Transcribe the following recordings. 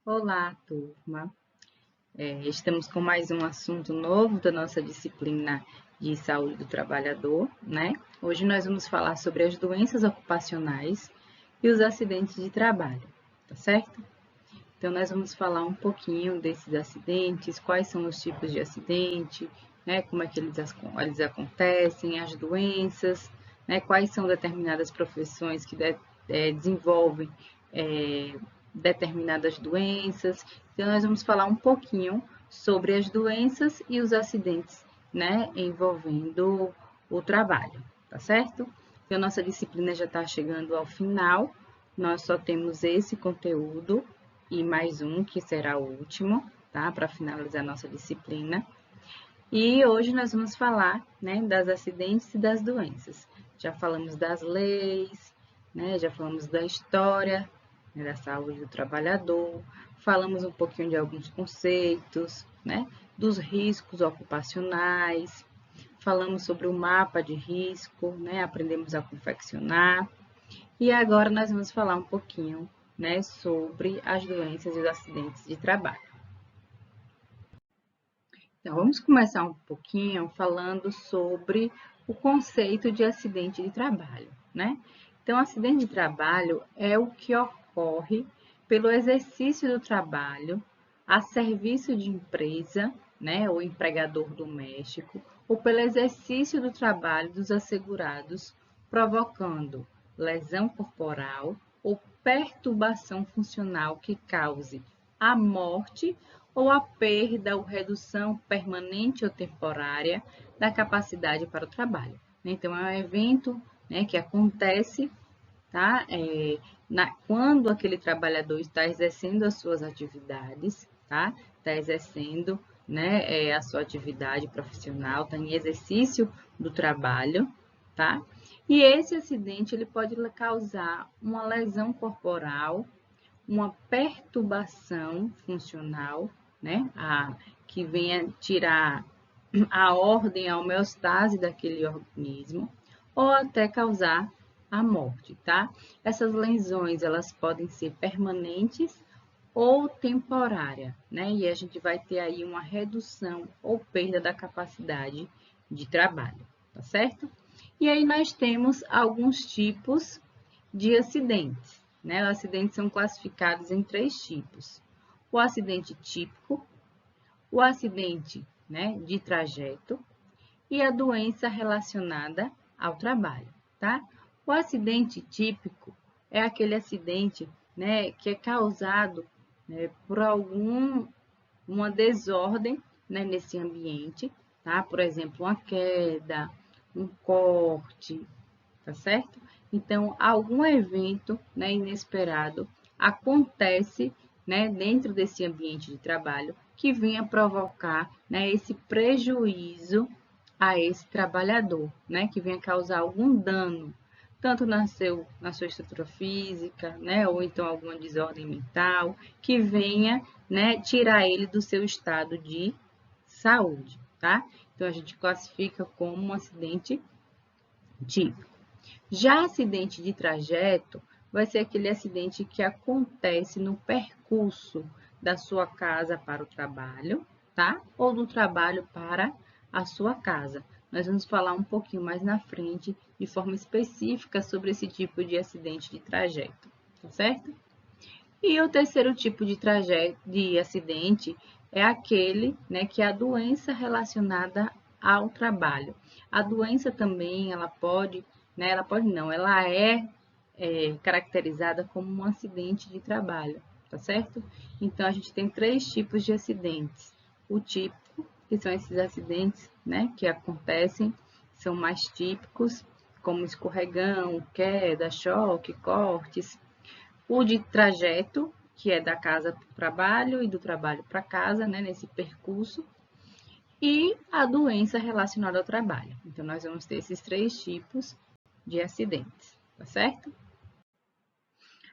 Olá, turma. Estamos com mais um assunto novo da nossa disciplina de saúde do trabalhador, né? Hoje nós vamos falar sobre as doenças ocupacionais e os acidentes de trabalho, tá certo? Então, nós vamos falar um pouquinho desses acidentes, quais são os tipos de acidente, né? Como é que eles acontecem, as doenças, né? Quais são determinadas profissões que desenvolvem é, determinadas doenças. Então, nós vamos falar um pouquinho sobre as doenças e os acidentes, né? Envolvendo o trabalho, tá certo? Então, nossa disciplina já está chegando ao final. Nós só temos esse conteúdo e mais um, que será o último, tá? Para finalizar nossa disciplina. E hoje nós vamos falar, né, das acidentes e das doenças. Já falamos das leis, né? Já falamos da história, né, da saúde do trabalhador, falamos um pouquinho de alguns conceitos, né? Dos riscos ocupacionais, falamos sobre o mapa de risco, né? Aprendemos a confeccionar. E agora nós vamos falar um pouquinho, né, sobre as doenças e os acidentes de trabalho. Então, vamos começar um pouquinho falando sobre o conceito de acidente de trabalho, né? Então, acidente de trabalho é o que ocorre pelo exercício do trabalho a serviço de empresa, né, ou empregador doméstico, ou pelo exercício do trabalho dos assegurados, provocando lesão corporal ou perturbação funcional que cause a morte ou a perda ou redução permanente ou temporária da capacidade para o trabalho. Então, é um evento, né, que acontece, tá? Quando aquele trabalhador está exercendo as suas atividades, tá? Está exercendo, né, a sua atividade profissional, está em exercício do trabalho, tá? E esse acidente ele pode causar uma lesão corporal, uma perturbação funcional, né? Que venha tirar a ordem, a homeostase daquele organismo, ou até causar a morte, tá? Essas lesões, elas podem ser permanentes ou temporária, né? E a gente vai ter aí uma redução ou perda da capacidade de trabalho, tá certo? E aí nós temos alguns tipos de acidentes, né? Os acidentes são classificados em 3 tipos: o acidente típico, o acidente, né, de trajeto e a doença relacionada ao trabalho, tá? O acidente típico é aquele acidente, né, que é causado, né, por uma desordem, né, nesse ambiente, tá? Por exemplo, uma queda, um corte, tá certo? Então, algum evento, né, inesperado acontece, né, dentro desse ambiente de trabalho que venha provocar, né, esse prejuízo a esse trabalhador, né, que venha causar algum dano, tanto na sua estrutura física, né, ou então alguma desordem mental, que venha, né, tirar ele do seu estado de saúde, tá? Então, a gente classifica como um acidente típico. Já acidente de trajeto vai ser aquele acidente que acontece no percurso da sua casa para o trabalho, tá? Ou do trabalho para a sua casa. Nós vamos falar um pouquinho mais na frente, de forma específica, sobre esse tipo de acidente de trajeto, tá certo? E o terceiro tipo de acidente é aquele, né, que é a doença relacionada ao trabalho. A doença também, ela pode, né, ela pode não, ela é caracterizada como um acidente de trabalho, tá certo? Então, a gente tem 3 tipos de acidentes. O típico, que são esses acidentes, né, que acontecem, são mais típicos, como escorregão, queda, choque, cortes. O de trajeto, que é da casa para o trabalho e do trabalho para casa, né, nesse percurso, e a doença relacionada ao trabalho. Então, nós vamos ter esses 3 tipos de acidentes, tá certo?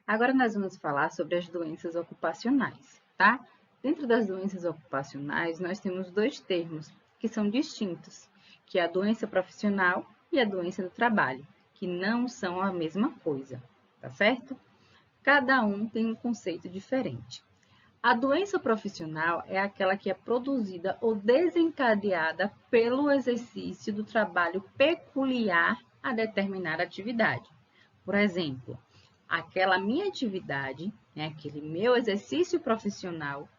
Agora, nós vamos falar sobre as doenças ocupacionais, tá? Dentro das doenças ocupacionais, nós temos 2 termos que são distintos, que é a doença profissional e a doença do trabalho, que não são a mesma coisa, tá certo? Cada um tem um conceito diferente. A doença profissional é aquela que é produzida ou desencadeada pelo exercício do trabalho peculiar a determinada atividade. Por exemplo, aquela minha atividade, né, aquele meu exercício profissional,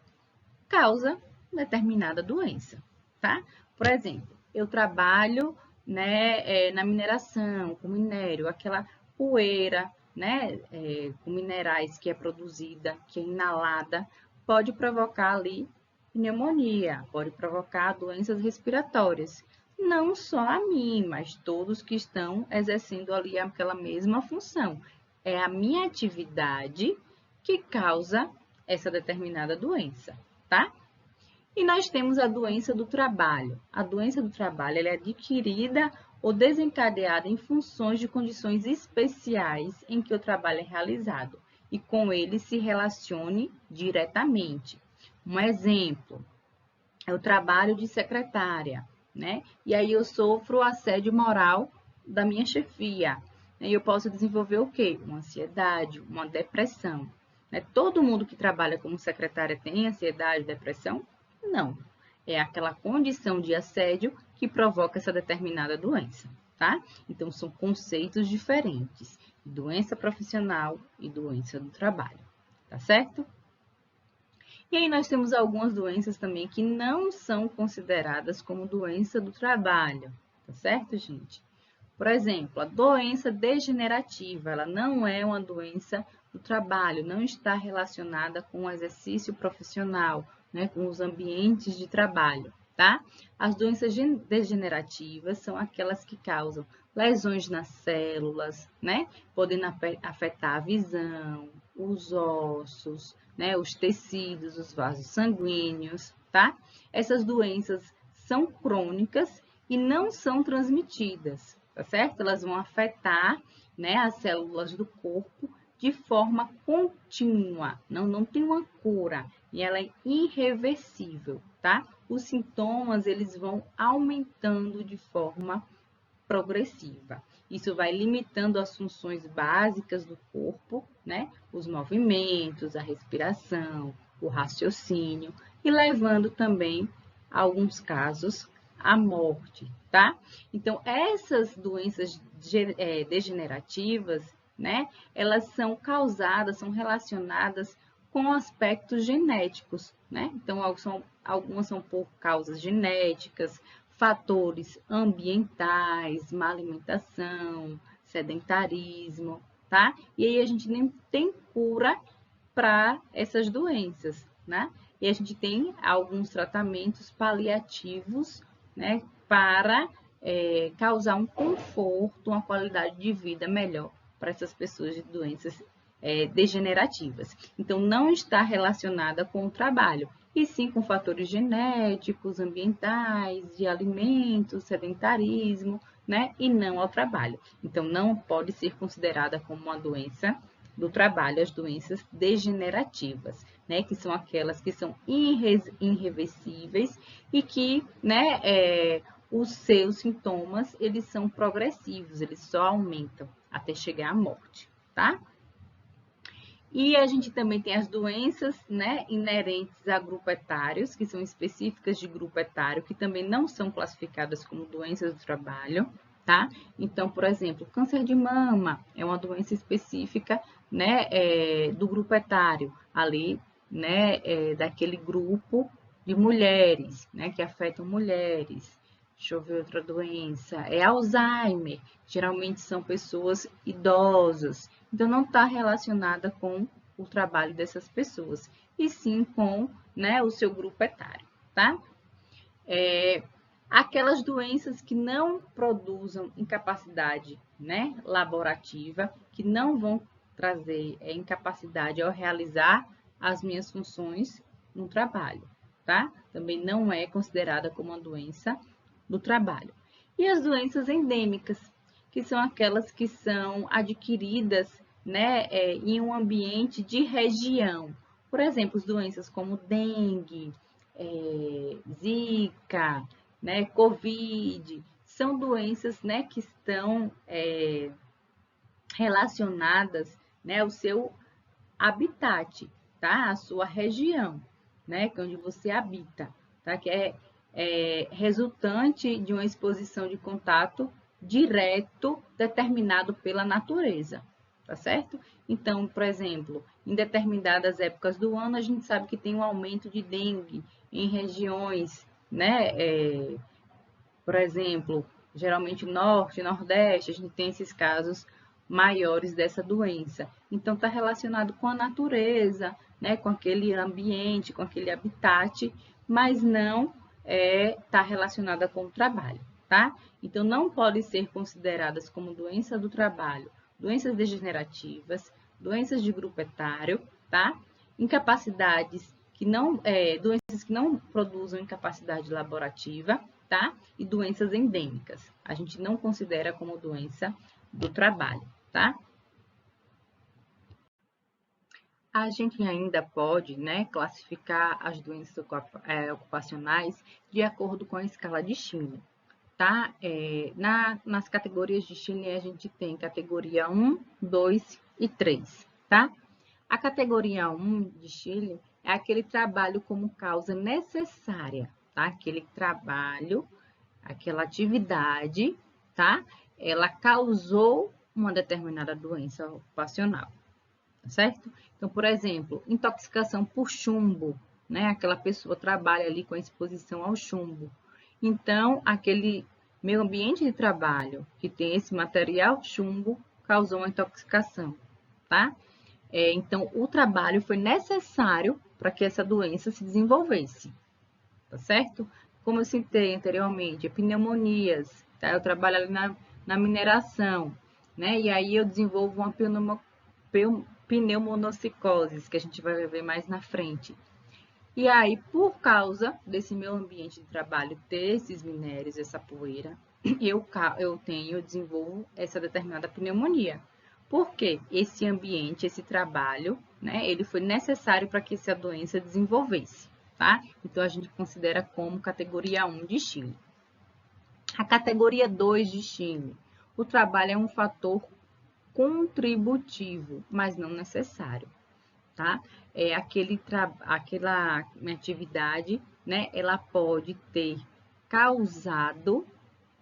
causa determinada doença, tá? Por exemplo, eu trabalho, né, na mineração, com minério, aquela poeira, né, com minerais que é produzida, que é inalada, pode provocar ali pneumonia, pode provocar doenças respiratórias. Não só a mim, mas todos que estão exercendo ali aquela mesma função. É a minha atividade que causa essa determinada doença, tá? E nós temos a doença do trabalho. A doença do trabalho ela é adquirida ou desencadeada em funções de condições especiais em que o trabalho é realizado e com ele se relacione diretamente. Um exemplo é o trabalho de secretária, né? E aí eu sofro o assédio moral da minha chefia. E eu posso desenvolver o quê? Uma ansiedade, uma depressão. Né? Todo mundo que trabalha como secretária tem ansiedade, depressão? Não. É aquela condição de assédio que provoca essa determinada doença, tá? Então, são conceitos diferentes. Doença profissional e doença do trabalho, tá certo? E aí nós temos algumas doenças também que não são consideradas como doença do trabalho, tá certo, gente? Por exemplo, a doença degenerativa, ela não é uma doença do trabalho, não está relacionada com o exercício profissional, né, com os ambientes de trabalho, tá? As doenças degenerativas são aquelas que causam lesões nas células, né, podendo afetar a visão, os ossos, né, os tecidos, os vasos sanguíneos, tá? Essas doenças são crônicas e não são transmitidas, tá certo? Elas vão afetar, né, as células do corpo de forma contínua, não tem uma cura e ela é irreversível, tá? Os sintomas, eles vão aumentando de forma progressiva. Isso vai limitando as funções básicas do corpo, né? Os movimentos, a respiração, o raciocínio e levando também, a alguns casos, à morte, tá? Então, essas doenças degenerativas, né? Elas são causadas, são relacionadas com aspectos genéticos, né? Então, algumas são por causas genéticas, fatores ambientais, má alimentação, sedentarismo, tá? E aí a gente nem tem cura para essas doenças, né? E a gente tem alguns tratamentos paliativos, né, para causar um conforto, uma qualidade de vida melhor para essas pessoas de doenças degenerativas. Então, não está relacionada com o trabalho, e sim com fatores genéticos, ambientais, de alimentos, sedentarismo, né? E não ao trabalho. Então, não pode ser considerada como uma doença do trabalho, as doenças degenerativas, né? Que são aquelas que são irreversíveis e que, né, os seus sintomas, eles são progressivos, eles só aumentam até chegar à morte, tá? E a gente também tem as doenças, né, inerentes a grupo etários, que são específicas de grupo etário, que também não são classificadas como doenças do trabalho, tá? Então, por exemplo, câncer de mama é uma doença específica, né, do grupo etário, ali, né, daquele grupo de mulheres, né, que afetam mulheres. Deixa eu ver outra doença. É Alzheimer. Geralmente são pessoas idosas. Então, não está relacionada com o trabalho dessas pessoas, e sim com, né, o seu grupo etário, tá? Aquelas doenças que não produzam incapacidade, né, laborativa, que não vão trazer incapacidade ao realizar as minhas funções no trabalho, tá? Também não é considerada como uma doença do trabalho. E as doenças endêmicas, que são aquelas que são adquiridas, né, em um ambiente de região. Por exemplo, doenças como dengue, zika, né, covid, são doenças, né, que estão relacionadas, né, ao seu habitat. tá? A sua região, né? Que é onde você habita, tá? Que é resultante de uma exposição de contato direto determinado pela natureza, tá certo? Então, por exemplo, em determinadas épocas do ano, a gente sabe que tem um aumento de dengue em regiões, né? Por exemplo, geralmente norte, nordeste, a gente tem esses casos maiores dessa doença. Então, está relacionado com a natureza, né, com aquele ambiente, com aquele habitat, mas não está relacionada com o trabalho, tá? Então, não pode ser consideradas como doença do trabalho, doenças degenerativas, doenças de grupo etário, tá? Incapacidades que não, doenças que não produzam incapacidade laborativa, tá? E doenças endêmicas. A gente não considera como doença do trabalho, tá? A gente ainda pode, né, classificar as doenças ocupacionais de acordo com a escala de Schindler, tá? Nas categorias de Schindler, a gente tem categoria 1, 2 e 3, tá? A categoria 1 de Schindler é aquele trabalho como causa necessária, tá? Aquele trabalho, aquela atividade, tá? Ela causou uma determinada doença ocupacional, tá certo? Então, por exemplo, intoxicação por chumbo, né? Aquela pessoa trabalha ali com a exposição ao chumbo. Então, aquele meio ambiente de trabalho que tem esse material chumbo causou uma intoxicação, tá? Então, o trabalho foi necessário para que essa doença se desenvolvesse, tá certo? Como eu citei anteriormente, pneumonias, tá? Eu trabalho ali na mineração, né? E aí eu desenvolvo uma pneumonocicose, que a gente vai ver mais na frente. E aí, por causa desse meu ambiente de trabalho ter esses minérios, essa poeira, eu desenvolvo essa determinada pneumonia. Porque esse ambiente, esse trabalho, né, ele foi necessário para que essa doença desenvolvesse, tá? Então, a gente considera como categoria 1 de Schindler. A categoria 2 de Schindler, o trabalho é um fator contributivo, mas não necessário, tá? Aquela atividade, né? Ela pode ter causado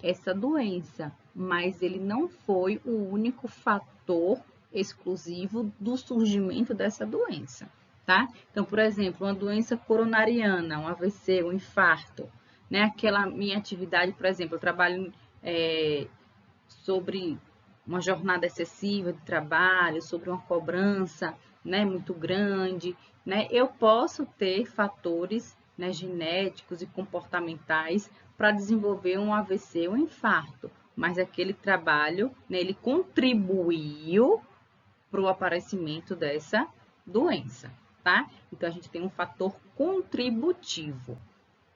essa doença, mas ele não foi o único fator exclusivo do surgimento dessa doença, tá? Então, por exemplo, uma doença coronariana, um AVC, um infarto, né? Aquela minha atividade, por exemplo, eu trabalho sobre uma jornada excessiva de trabalho, sobre uma cobrança, né, muito grande, né? Eu posso ter fatores, né, genéticos e comportamentais para desenvolver um AVC ou um infarto, mas aquele trabalho, né, ele contribuiu para o aparecimento dessa doença, tá? Então, a gente tem um fator contributivo.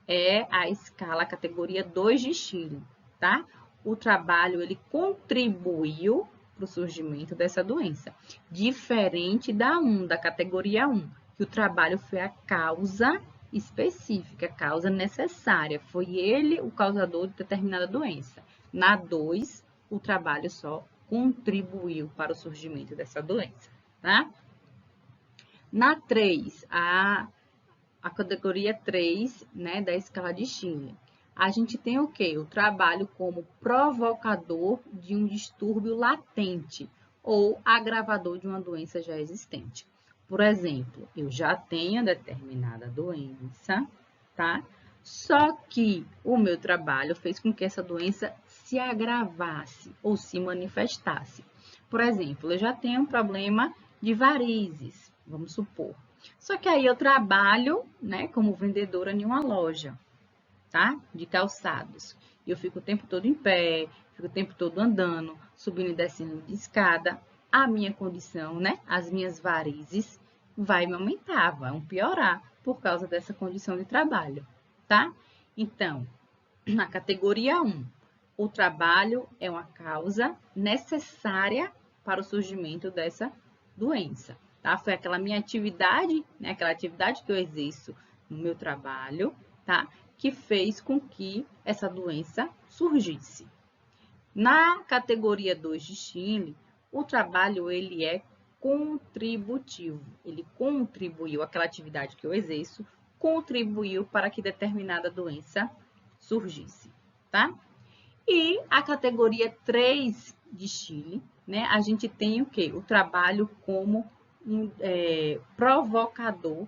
É a escala, a categoria 2 de Schindler, tá? O trabalho, ele contribuiu para o surgimento dessa doença. Diferente da categoria 1, que o trabalho foi a causa específica, a causa necessária. Foi ele o causador de determinada doença. Na 2, o trabalho só contribuiu para o surgimento dessa doença, tá? Na 3, a categoria 3, né, da escala de Schindler. A gente tem o quê? O trabalho como provocador de um distúrbio latente ou agravador de uma doença já existente. Por exemplo, eu já tenho determinada doença, tá? Só que o meu trabalho fez com que essa doença se agravasse ou se manifestasse. Por exemplo, eu já tenho um problema de varizes, vamos supor. Só que aí eu trabalho, né, como vendedora em uma loja, tá? De calçados. Eu fico o tempo todo em pé, fico o tempo todo andando, subindo e descendo de escada. A minha condição, né, as minhas varizes vai me aumentar, vão piorar por causa dessa condição de trabalho, tá? Então, na categoria 1, o trabalho é uma causa necessária para o surgimento dessa doença, tá? Foi aquela minha atividade, né? Aquela atividade que eu exerço no meu trabalho, tá? Que fez com que essa doença surgisse. Na categoria 2 de Schindler, o trabalho ele é contributivo. Ele contribuiu, aquela atividade que eu exerço, contribuiu para que determinada doença surgisse, tá? E a categoria 3 de Chile, né? A gente tem o quê? O trabalho como um provocador,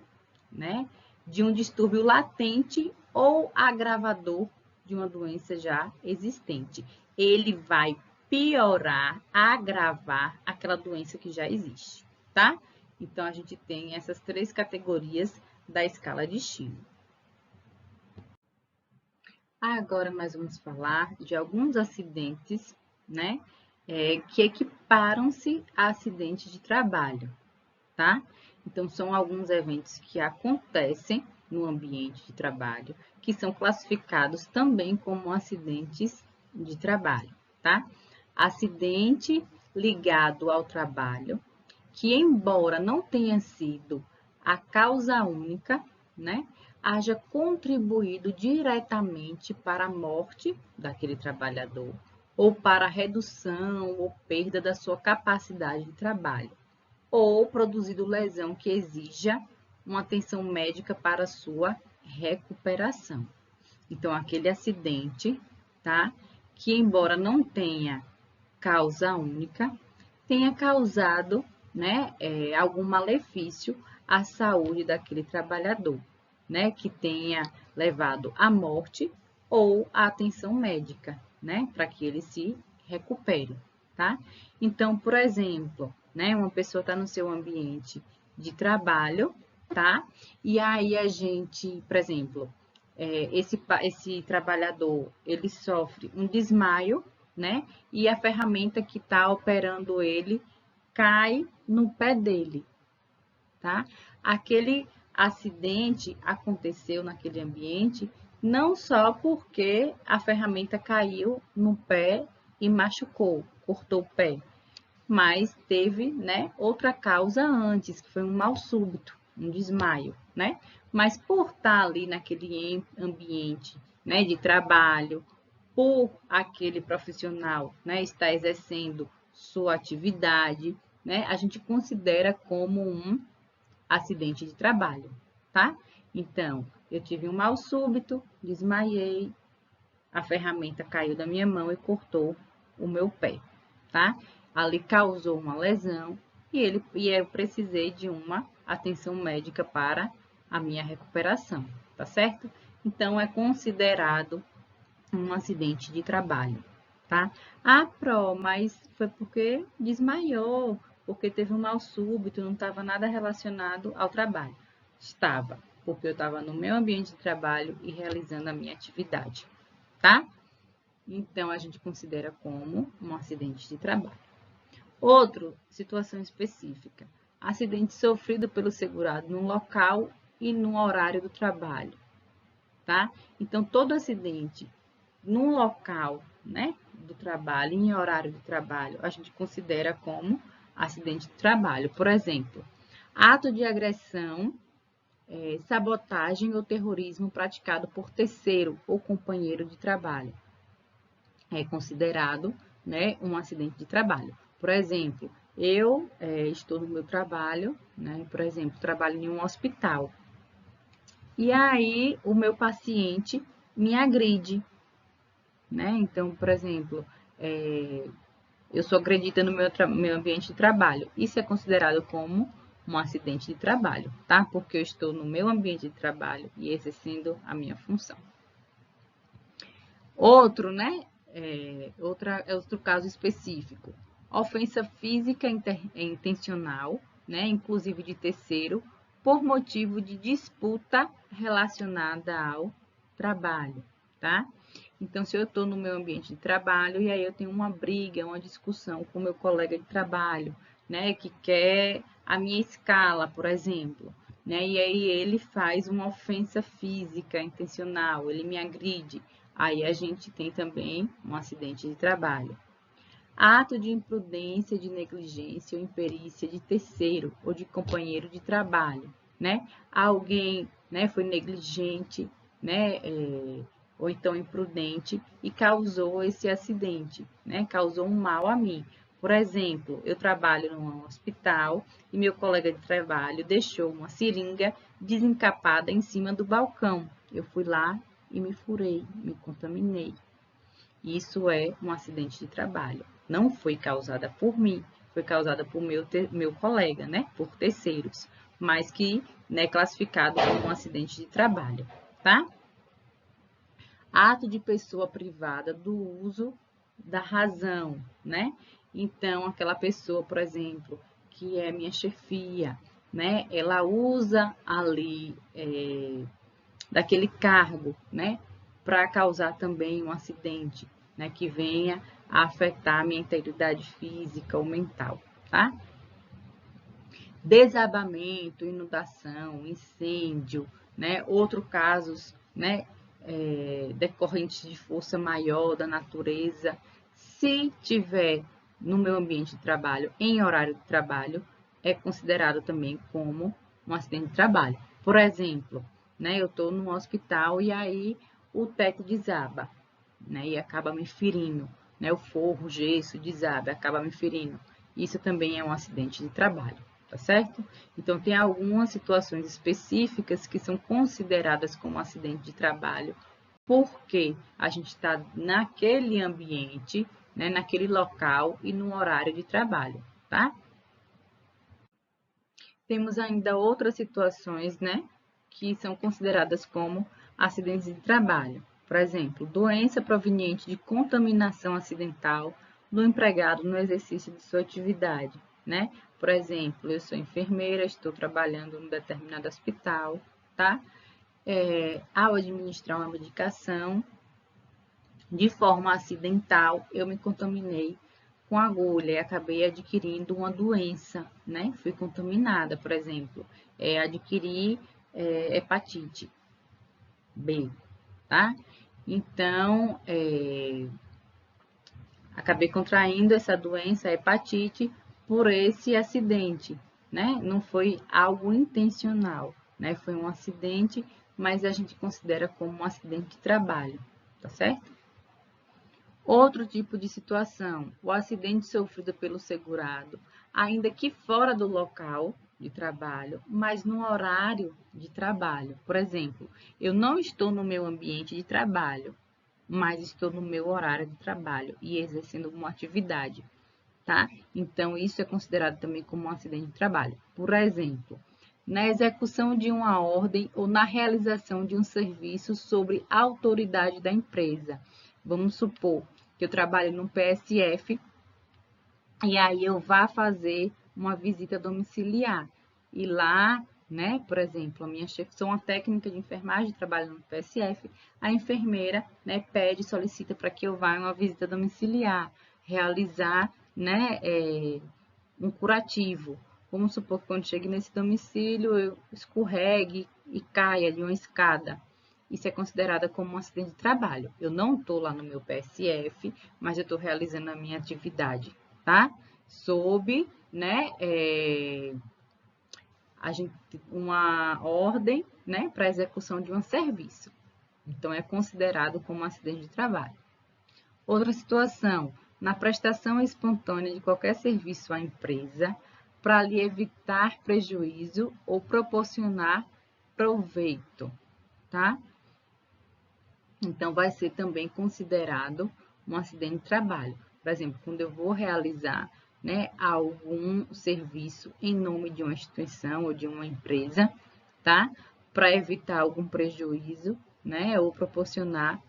né? De um distúrbio latente ou agravador de uma doença já existente. Ele vai piorar, agravar aquela doença que já existe, tá? Então, a gente tem essas 3 categorias da escala de Chile. Agora nós vamos falar de alguns acidentes, né, que equiparam-se a acidente de trabalho, tá? Então, são alguns eventos que acontecem no ambiente de trabalho, que são classificados também como acidentes de trabalho, tá? Acidente ligado ao trabalho, que embora não tenha sido a causa única, né, haja contribuído diretamente para a morte daquele trabalhador ou para a redução ou perda da sua capacidade de trabalho, ou produzido lesão que exija uma atenção médica para sua recuperação. Então, aquele acidente, tá, que embora não tenha causa única, tenha causado, né, algum malefício à saúde daquele trabalhador, né, que tenha levado à morte ou à atenção médica, né, para que ele se recupere, tá? Então, por exemplo, né, uma pessoa está no seu ambiente de trabalho, tá? E aí a gente, por exemplo, esse trabalhador, ele sofre um desmaio, né? E a ferramenta que está operando ele cai no pé dele, tá? Aquele acidente aconteceu naquele ambiente não só porque a ferramenta caiu no pé e machucou, cortou o pé, mas teve, né, outra causa antes, que foi um mal súbito, um desmaio, né? Mas por estar ali naquele ambiente, né, de trabalho, por aquele profissional, né, estar exercendo sua atividade, né, a gente considera como um acidente de trabalho, tá? Então, eu tive um mal súbito, desmaiei, a ferramenta caiu da minha mão e cortou o meu pé, tá? Ali causou uma lesão e eu precisei de uma atenção médica para a minha recuperação, tá certo? Então, é considerado um acidente de trabalho, tá? Ah, mas foi porque desmaiou, porque teve um mal súbito, não estava nada relacionado ao trabalho. Estava, porque eu estava no meu ambiente de trabalho e realizando a minha atividade, tá? Então, a gente considera como um acidente de trabalho. Outro, situação específica. Acidente sofrido pelo segurado no local e no horário do trabalho, tá? Então, todo acidente no local, né, do trabalho, em horário de trabalho, a gente considera como acidente de trabalho. Por exemplo, ato de agressão, sabotagem ou terrorismo praticado por terceiro ou companheiro de trabalho. É considerado, né, um acidente de trabalho. Por exemplo, eu estou no meu trabalho, né, por exemplo, trabalho em um hospital. E aí, o meu paciente me agride, né? Então, por exemplo, eu sou agredida no meu ambiente de trabalho. Isso é considerado como um acidente de trabalho, tá? Porque eu estou no meu ambiente de trabalho e exercendo a minha função. Outro, né? Outro caso específico. Ofensa física intencional, né? Inclusive de terceiro, por motivo de disputa relacionada ao trabalho, tá? Então, se eu estou no meu ambiente de trabalho e aí eu tenho uma briga, uma discussão com o meu colega de trabalho, né, que quer a minha escala, por exemplo, né, e aí ele faz uma ofensa física intencional, ele me agride, aí a gente tem também um acidente de trabalho. Ato de imprudência, de negligência ou imperícia de terceiro ou de companheiro de trabalho, né? Alguém, né, foi negligente, né, ou então imprudente e causou esse acidente, né? Causou um mal a mim. Por exemplo, eu trabalho num hospital e meu colega de trabalho deixou uma seringa desencapada em cima do balcão. Eu fui lá e me furei, me contaminei. Isso é um acidente de trabalho. Não foi causada por mim, foi causada por meu colega, né? Por terceiros, mas que é classificado como um acidente de trabalho, tá? Ato de pessoa privada do uso da razão, né? Então, aquela pessoa, por exemplo, que é minha chefia, né? Ela usa ali daquele cargo, né? Para causar também um acidente, né? Que venha a afetar a minha integridade física ou mental, tá? Desabamento, inundação, incêndio, né? Outros casos, né? Decorrentes de força maior da natureza. Se tiver no meu ambiente de trabalho, em horário de trabalho, é considerado também como um acidente de trabalho. Por exemplo, né? Eu estou num hospital e aí o teto desaba, né? E acaba me ferindo, né? O forro, o gesso desaba, acaba me ferindo. Isso também é um acidente de trabalho, tá certo? Então, tem algumas situações específicas que são consideradas como acidente de trabalho, porque a gente está naquele ambiente, né? Naquele local e no horário de trabalho, tá? Temos ainda outras situações, né, que são consideradas como acidentes de trabalho. Por exemplo, doença proveniente de contaminação acidental do empregado no exercício de sua atividade, né? Por exemplo, eu sou enfermeira, estou trabalhando em um determinado hospital, tá? Ao administrar uma medicação, de forma acidental, eu me contaminei com agulha e acabei adquirindo uma doença, né? Fui contaminada, por exemplo, adquiri hepatite B, tá? Então, acabei contraindo essa doença, hepatite, por esse acidente, né? Não foi algo intencional, né? Foi um acidente, mas a gente considera como um acidente de trabalho, tá certo? Outro tipo de situação, o acidente sofrido pelo segurado, ainda que fora do local de trabalho, mas no horário de trabalho. Por exemplo, eu não estou no meu ambiente de trabalho, mas estou no meu horário de trabalho e exercendo uma atividade, tá? Então, isso é considerado também como um acidente de trabalho. Por exemplo, na execução de uma ordem ou na realização de um serviço sobre a autoridade da empresa. Vamos supor que eu trabalho no PSF e aí eu vá fazer uma visita domiciliar. E lá, né, por exemplo, a minha chefe, sou uma técnica de enfermagem, trabalho no PSF, a enfermeira, né, pede, solicita para que eu vá em uma visita domiciliar, realizar, né, um curativo. Vamos supor que quando chegue nesse domicílio eu escorregue e caia de uma escada. Isso é considerado como um acidente de trabalho. Eu não estou lá no meu PSF, mas eu estou realizando a minha atividade, tá? Sob, né, uma ordem, né, para execução de um serviço. Então, é considerado como um acidente de trabalho. Outra situação, na prestação espontânea de qualquer serviço à empresa, para lhe evitar prejuízo ou proporcionar proveito, tá? Então, vai ser também considerado um acidente de trabalho. Por exemplo, quando eu vou realizar, né, algum serviço em nome de uma instituição ou de uma empresa, tá? Para evitar algum prejuízo, né, ou proporcionar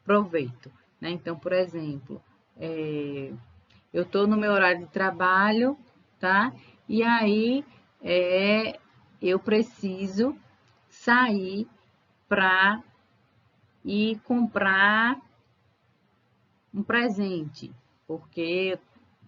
proveito, né? Então, por exemplo, eu estou no meu horário de trabalho, tá? E aí eu preciso sair para ir comprar um presente, porque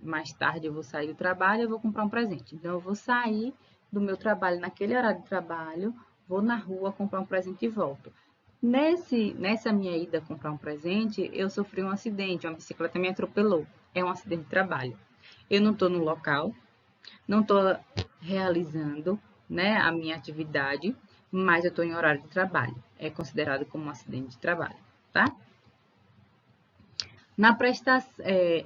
mais tarde eu vou sair do trabalho e vou comprar um presente. Então, eu vou sair do meu trabalho naquele horário de trabalho, vou na rua comprar um presente e volto. Nessa minha ida comprar um presente, eu sofri um acidente, uma bicicleta me atropelou. É um acidente de trabalho. Eu não estou no local, não estou realizando, né, a minha atividade, mas eu estou em horário de trabalho. É considerado como um acidente de trabalho, tá?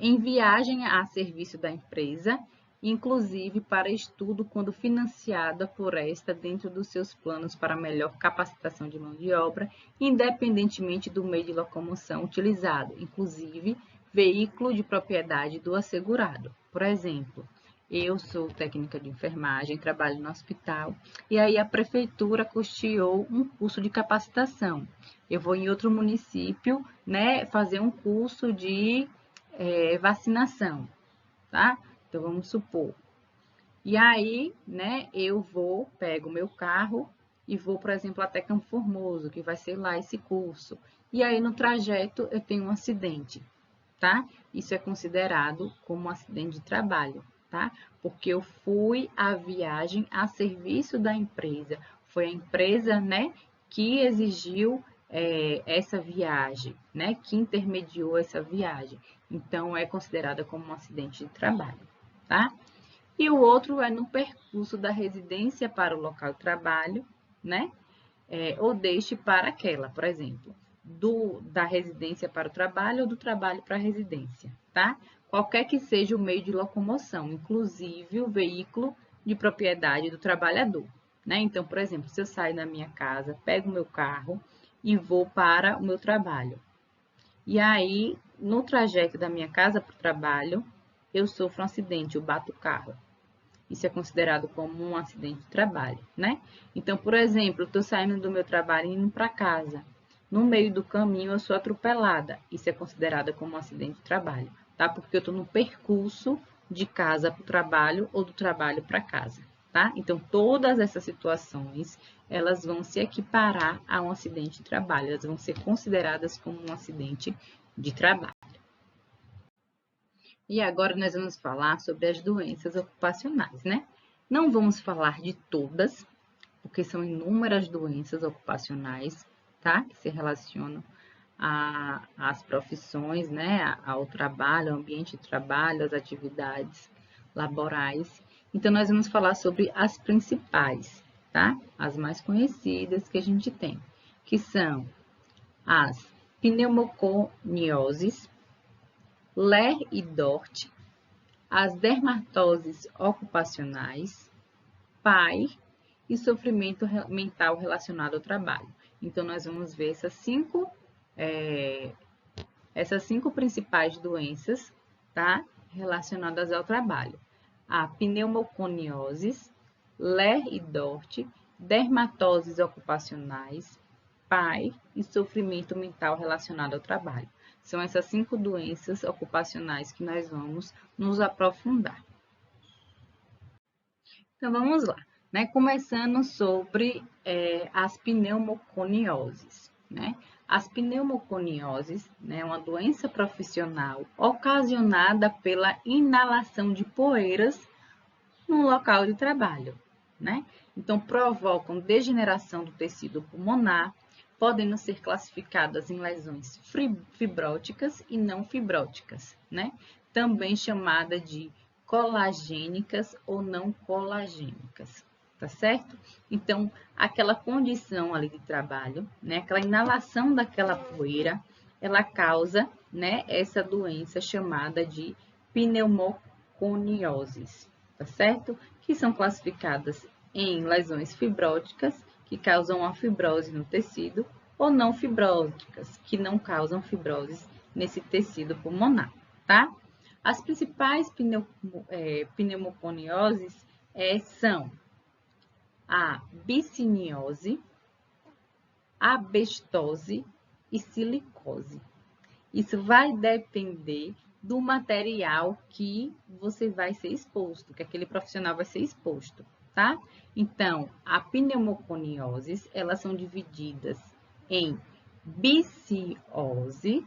em viagem a serviço da empresa, inclusive para estudo quando financiada por esta dentro dos seus planos para melhor capacitação de mão de obra, independentemente do meio de locomoção utilizado, inclusive veículo de propriedade do assegurado. Por exemplo, eu sou técnica de enfermagem, trabalho no hospital, e aí a prefeitura custeou um curso de capacitação. Eu vou em outro município, né, fazer um curso de vacinação, tá? Então, vamos supor. E aí, né, pego o meu carro e vou, por exemplo, até Campo Formoso, que vai ser lá esse curso. E aí, no trajeto, eu tenho um acidente, tá? Isso é considerado como um acidente de trabalho, tá? Porque eu fui à viagem a serviço da empresa. Foi a empresa, né, que exigiu essa viagem, né, que intermediou essa viagem. Então, é considerada como um acidente de trabalho, tá? E o outro é no percurso da residência para o local de trabalho, né? Ou deixe para aquela, por exemplo, da residência para o trabalho ou do trabalho para a residência, tá? Qualquer que seja o meio de locomoção, inclusive o veículo de propriedade do trabalhador, né? Então, por exemplo, se eu saio da minha casa, pego o meu carro e vou para o meu trabalho. E aí, no trajeto da minha casa para o trabalho, eu sofro um acidente, eu bato o carro. Isso é considerado como um acidente de trabalho, né? Então, por exemplo, eu estou saindo do meu trabalho e indo para casa. No meio do caminho, eu sou atropelada. Isso é considerado como um acidente de trabalho, tá? Porque eu estou no percurso de casa para o trabalho ou do trabalho para casa, tá? Então, todas essas situações, elas vão se equiparar a um acidente de trabalho. Elas vão ser consideradas como um acidente de trabalho. E agora nós vamos falar sobre as doenças ocupacionais, né? Não vamos falar de todas, porque são inúmeras doenças ocupacionais, tá? Que se relacionam às profissões, né? Ao trabalho, ao ambiente de trabalho, às atividades laborais. Então, nós vamos falar sobre as principais, tá? As mais conhecidas que a gente tem, que são as pneumoconioses, Ler e Dort, as dermatoses ocupacionais, PAI e sofrimento mental relacionado ao trabalho. Então, nós vamos ver essas cinco principais doenças, tá? Relacionadas ao trabalho. A pneumoconioses, Ler e Dort, dermatoses ocupacionais, PAI e sofrimento mental relacionado ao trabalho. São essas 5 doenças ocupacionais que nós vamos nos aprofundar. Então, vamos lá, né? Começando sobre as pneumoconioses, né? As pneumoconioses, né, é uma doença profissional ocasionada pela inalação de poeiras no local de trabalho, né? Então, provocam degeneração do tecido pulmonar, podendo ser classificadas em lesões fibróticas e não fibróticas, né? Também chamada de colagênicas ou não colagênicas, tá certo? Então, aquela condição ali de trabalho, né? Aquela inalação daquela poeira, ela causa, né? Essa doença chamada de pneumoconioses, tá certo? Que são classificadas em lesões fibróticas, que causam uma fibrose no tecido, ou não fibróticas, que não causam fibrose nesse tecido pulmonar, tá? As principais pneumoconioses são a biciniose, abestose e silicose. Isso vai depender do material que você vai ser exposto, que aquele profissional vai ser exposto, tá? Então, a pneumoconioses, elas são divididas em biciose,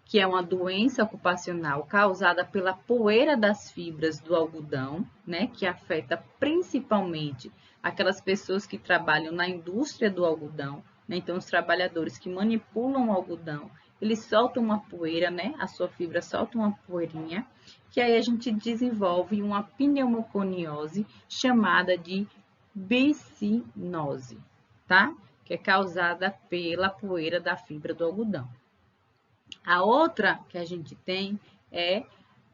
que é uma doença ocupacional causada pela poeira das fibras do algodão, né, que afeta principalmente aquelas pessoas que trabalham na indústria do algodão, né? Então, os trabalhadores que manipulam o algodão, eles soltam uma poeira, né? A sua fibra solta uma poeirinha, que aí a gente desenvolve uma pneumoconiose chamada de bicinose, tá? Que é causada pela poeira da fibra do algodão. A outra que a gente tem é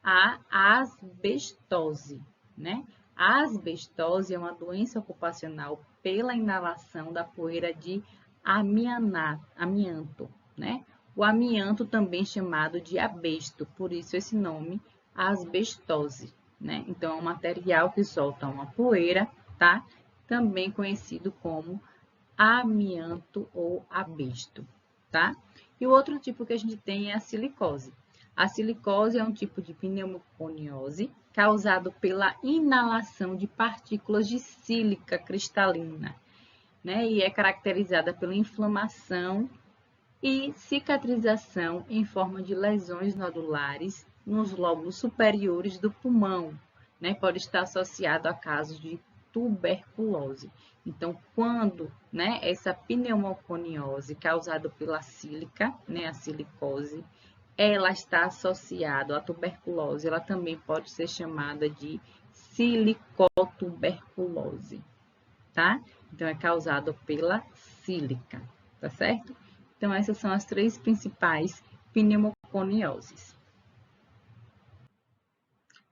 a asbestose, né? A asbestose é uma doença ocupacional pela inalação da poeira de amianto, né? O amianto também chamado de abesto, por isso esse nome, asbestose, né? Então, é um material que solta uma poeira, tá? Também conhecido como amianto ou abesto, tá? E o outro tipo que a gente tem é a silicose. A silicose é um tipo de pneumoconiose causado pela inalação de partículas de sílica cristalina, né? E é caracterizada pela inflamação e cicatrização em forma de lesões nodulares nos lóbulos superiores do pulmão, né? Pode estar associado a casos de tuberculose. Então, quando, né, essa pneumoconiose causada pela sílica, né, a silicose, ela está associada à tuberculose, ela também pode ser chamada de silicotuberculose, tá? Então, é causado pela sílica, tá certo? Então, essas são as três principais pneumoconioses.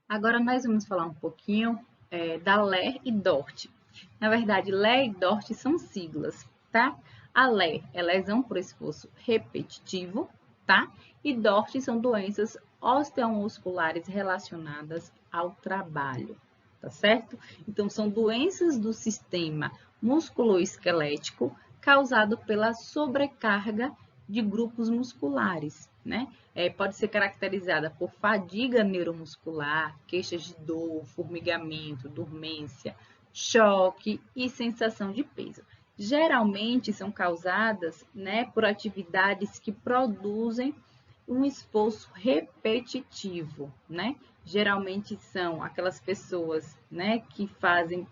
Agora, nós vamos falar um pouquinho da LER e DORT. Na verdade, LER e DORT são siglas, tá? A LER é lesão por esforço repetitivo, tá? E DORT são doenças osteomusculares relacionadas ao trabalho, tá certo? Então, são doenças do sistema musculoesquelético causado pela sobrecarga de grupos musculares, né? Pode ser caracterizada por fadiga neuromuscular, queixas de dor, formigamento, dormência, choque e sensação de peso. Geralmente são causadas, né, por atividades que produzem um esforço repetitivo, né? Geralmente são aquelas pessoas, né, que fazem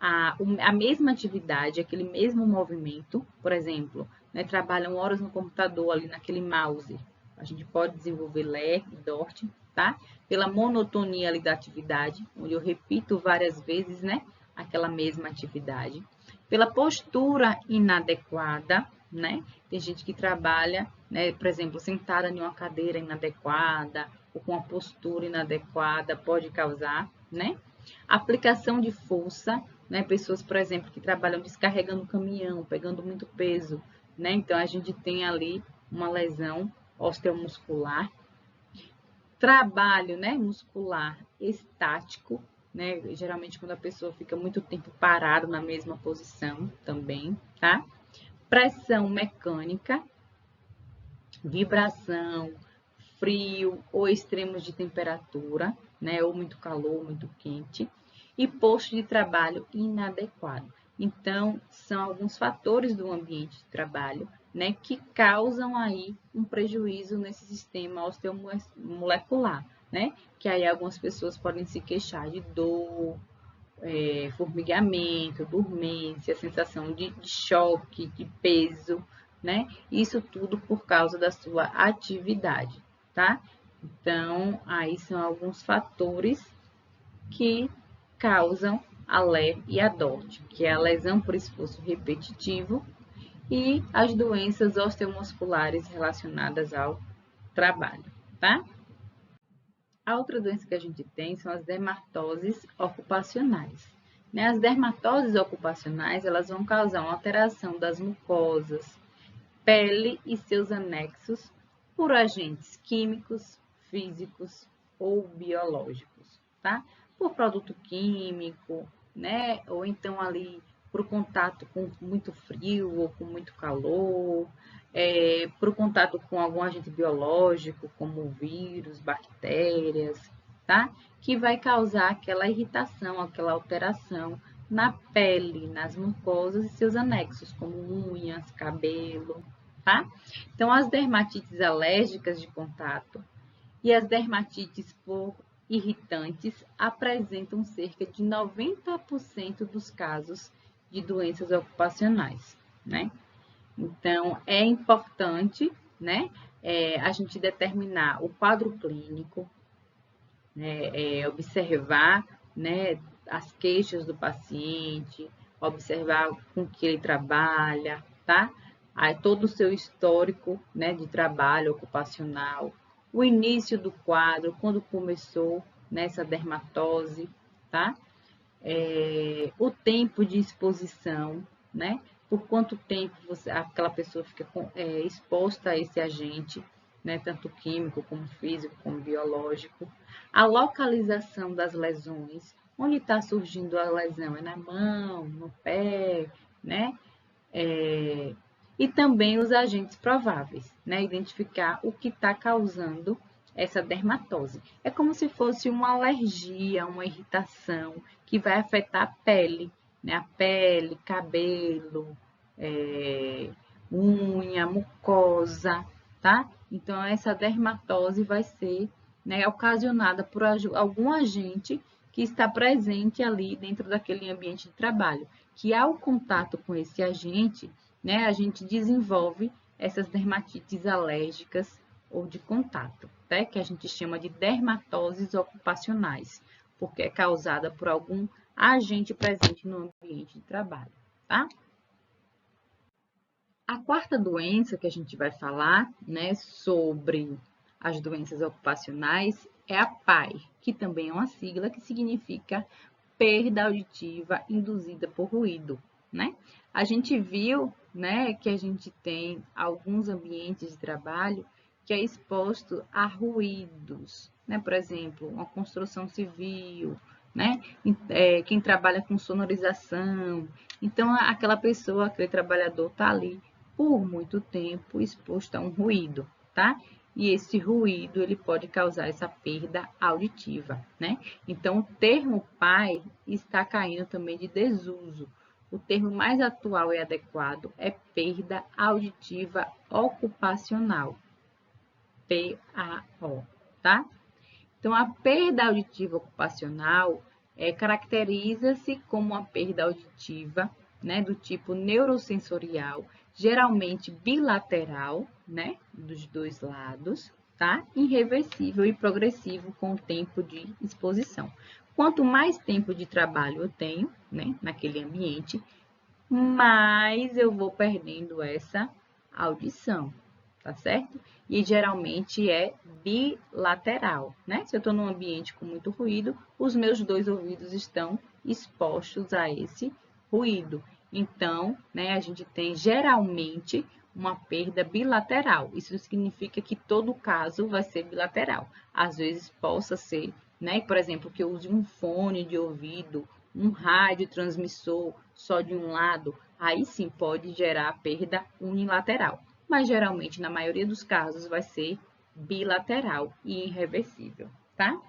a mesma atividade, aquele mesmo movimento, por exemplo, né, trabalham horas no computador ali naquele mouse. A gente pode desenvolver LER e DORT, tá? Pela monotonia ali da atividade, onde eu repito várias vezes, né, aquela mesma atividade. Pela postura inadequada, né? Tem gente que trabalha, né, por exemplo, sentada em uma cadeira inadequada ou com uma postura inadequada, pode causar, né? Aplicação de força, né? Pessoas, por exemplo, que trabalham descarregando caminhão, pegando muito peso, né? Então, a gente tem ali uma lesão osteomuscular. Trabalho, né, muscular estático, né? Geralmente quando a pessoa fica muito tempo parada na mesma posição também, tá? Pressão mecânica, vibração, frio ou extremos de temperatura, né? Ou muito calor, ou muito quente. E posto de trabalho inadequado. Então, são alguns fatores do ambiente de trabalho, né, que causam aí um prejuízo nesse sistema osteomolecular, né? Que aí algumas pessoas podem se queixar de dor, formigamento, dormência, sensação de choque, de peso, né? Isso tudo por causa da sua atividade, tá? Então, aí são alguns fatores que causam a LER e a DORT, que é a lesão por esforço repetitivo e as doenças osteomusculares relacionadas ao trabalho, tá? A outra doença que a gente tem são as dermatoses ocupacionais. Né? As dermatoses ocupacionais, elas vão causar uma alteração das mucosas, pele e seus anexos por agentes químicos, físicos ou biológicos, tá? Por produto químico, né? Ou então ali por contato com muito frio ou com muito calor, por contato com algum agente biológico, como vírus, bactérias, tá? Que vai causar aquela irritação, aquela alteração na pele, nas mucosas e seus anexos, como unhas, cabelo, tá? Então, as dermatites alérgicas de contato e as dermatites por irritantes apresentam cerca de 90% dos casos de doenças ocupacionais, né? Então, é importante, né, a gente determinar o quadro clínico, né, observar, né, as queixas do paciente, observar com que ele trabalha, tá? todo o seu histórico, né, de trabalho ocupacional, o início do quadro, quando começou nessa dermatose, tá? O tempo de exposição, né? Por quanto tempo aquela pessoa fica exposta a esse agente, né? Tanto químico, como físico, como biológico. A localização das lesões, onde está surgindo a lesão? É na mão, no pé, né? E também os agentes prováveis, né? Identificar o que está causando essa dermatose. É como se fosse uma alergia, uma irritação que vai afetar a pele, né? A pele, cabelo, unha, mucosa, tá? Então, essa dermatose vai ser, né, ocasionada por algum agente que está presente ali dentro daquele ambiente de trabalho, que ao contato com esse agente, né, a gente desenvolve essas dermatites alérgicas ou de contato, tá? Que a gente chama de dermatoses ocupacionais, porque é causada por algum agente presente no ambiente de trabalho, tá? A quarta doença que a gente vai falar, né, sobre as doenças ocupacionais é a PAI, que também é uma sigla que significa perda auditiva induzida por ruído, né? A gente viu, né, que a gente tem alguns ambientes de trabalho que é exposto a ruídos, né? Por exemplo, uma construção civil, né? Quem trabalha com sonorização. Então, aquela pessoa, aquele trabalhador está ali por muito tempo exposto a um ruído, tá? E esse ruído ele pode causar essa perda auditiva, né? Então, o termo PAI está caindo também de desuso. O termo mais atual e adequado é perda auditiva ocupacional, PAO, tá? Então, a perda auditiva ocupacional caracteriza-se como uma perda auditiva, né, do tipo neurosensorial, geralmente bilateral, né, dos dois lados, tá? Irreversível e progressivo com o tempo de exposição. Quanto mais tempo de trabalho eu tenho, né, naquele ambiente, mais eu vou perdendo essa audição, tá certo? E geralmente é bilateral, né? Se eu estou num ambiente com muito ruído, os meus dois ouvidos estão expostos a esse ruído. Então, né, a gente tem geralmente uma perda bilateral. Isso significa que todo caso vai ser bilateral. Às vezes possa ser, né, por exemplo, que eu use um fone de ouvido, um radiotransmissor só de um lado, aí sim pode gerar perda unilateral. Mas geralmente, na maioria dos casos, vai ser bilateral e irreversível, tá?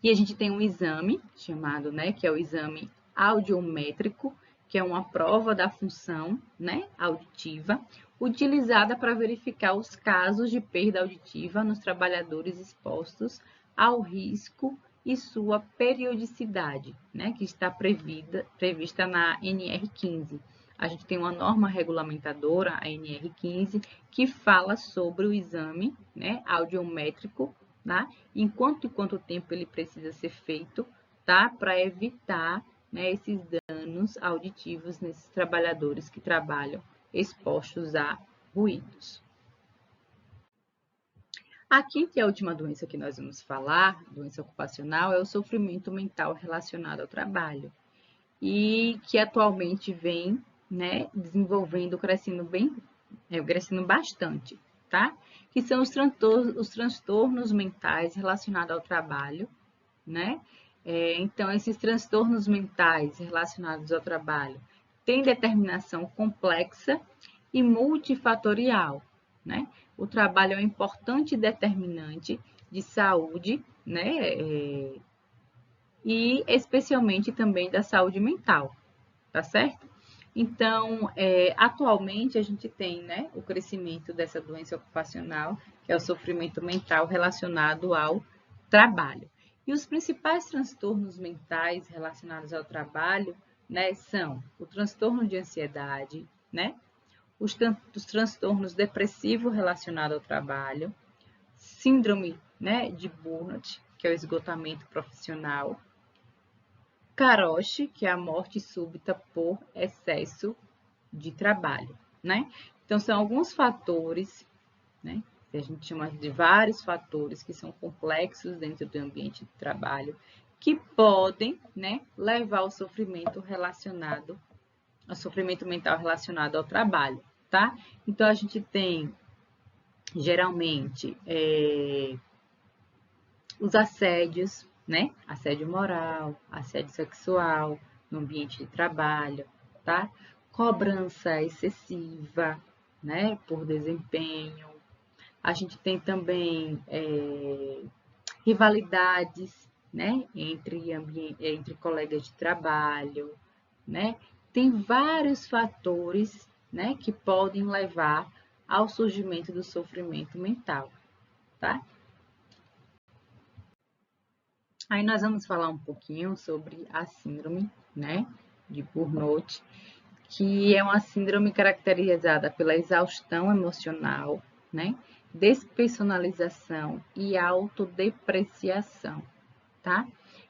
E a gente tem um exame chamado, né, que é o exame audiométrico, que é uma prova da função, né, auditiva, utilizada para verificar os casos de perda auditiva nos trabalhadores expostos ao risco e sua periodicidade, né, que está prevista na NR15. A gente tem uma norma regulamentadora, a NR15, que fala sobre o exame, né, audiométrico, tá? Em quanto tempo ele precisa ser feito, tá? Para evitar, né, esses danos auditivos nesses trabalhadores que trabalham expostos a ruídos. A quinta e a última doença que nós vamos falar, doença ocupacional, é o sofrimento mental relacionado ao trabalho. E que atualmente vem, né, desenvolvendo, crescendo bastante, tá? Que são os transtornos mentais relacionados ao trabalho, né? Então, esses transtornos mentais relacionados ao trabalho têm determinação complexa e multifatorial, né? O trabalho é um importante determinante de saúde, né? E especialmente também da saúde mental, tá certo? Então, atualmente a gente tem, né, o crescimento dessa doença ocupacional, que é o sofrimento mental relacionado ao trabalho. E os principais transtornos mentais relacionados ao trabalho, né, são o transtorno de ansiedade, né, os transtornos depressivos relacionados ao trabalho, síndrome, né, de burnout, que é o esgotamento profissional, Karoshi, que é a morte súbita por excesso de trabalho, né? Então, são alguns fatores, né? Que a gente chama de vários fatores que são complexos dentro do ambiente de trabalho, que podem, né, levar ao sofrimento mental relacionado ao trabalho, tá? Então, a gente tem, geralmente, os assédios, né? Assédio moral, assédio sexual no ambiente de trabalho, tá? Cobrança excessiva, né? Por desempenho. A gente tem também rivalidades, né? Entre colegas de trabalho, né? Tem vários fatores, né? Que podem levar ao surgimento do sofrimento mental, tá? Aí nós vamos falar um pouquinho sobre a síndrome, né, de burnout, que é uma síndrome caracterizada pela exaustão emocional, né, despersonalização e autodepreciação, tá?